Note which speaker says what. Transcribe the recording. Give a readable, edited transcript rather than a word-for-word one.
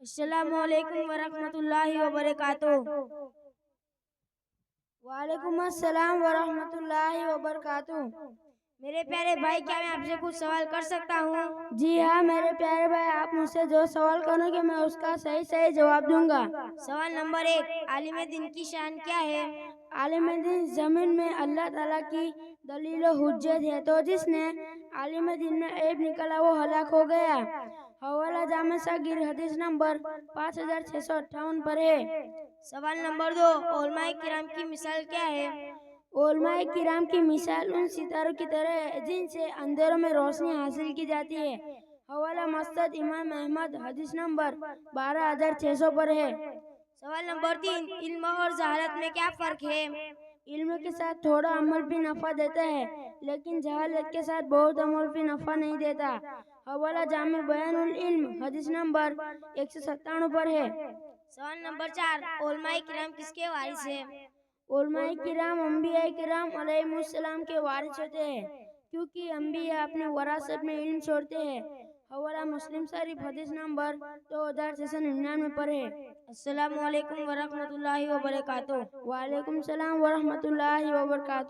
Speaker 1: अस्सलामुअलैकुम वरहमतुल्लाहि वबरकातुह।
Speaker 2: वालेकुम अस्सलाम वरहमतुल्लाहि वबरकातुह।
Speaker 1: मेरे प्यारे भाई, क्या मैं आपसे कुछ सवाल कर सकता हूँ?
Speaker 2: जी हाँ मेरे प्यारे भाई, आप मुझसे जो सवाल करोगे मैं उसका सही सही जवाब दूंगा।
Speaker 1: सवाल नंबर 1, आलिम दिन की शान क्या है?
Speaker 2: आलिम दिन जमीन में अल्लाह ताला की दलील हुज्जत है, तो जिसने आलिम दिन में ऐब निकाला वो हलाक हो गया। हवाला जामे सागिर हदीस नंबर 5658 पर है।
Speaker 1: सवाल नंबर 2, उलमाए किराम की मिसाल क्या है?
Speaker 2: उलमाए किराम की मिसाल उन सितारों की तरह है जिनसे अंधेरों में रोशनी हासिल की जाती है। हवाला मस्जिद इमाम अहमद हदीस नंबर 12600 पर है।
Speaker 1: सवाल नंबर 3, इल्म और जहालत में क्या फर्क है?
Speaker 2: इल्म के साथ थोड़ा अमल भी नफा देता है, लेकिन जहालत के साथ बहुत अमल भी नफा नहीं देता। हवाला जामे बयानुल इल्म हदीस नंबर 197 पर है।
Speaker 1: सवाल नंबर 4, उलमाए किराम किसके वारिस है?
Speaker 2: उलमाए किराम अंबिया किराम अलैहिमुस्सलाम के वारिस होते हैं, क्योंकि अंबिया अपने वरासत में इल्म छोड़ते हैं। हवाला मुस्लिम शरीफ हदीस नंबर 2699 पर है।
Speaker 1: अस्सलामुअलैकुम वरहमतुल्लाहि वबरकातुह।
Speaker 2: वालेकुम सलाम वरहमतुल्लाहि वबरकातुह।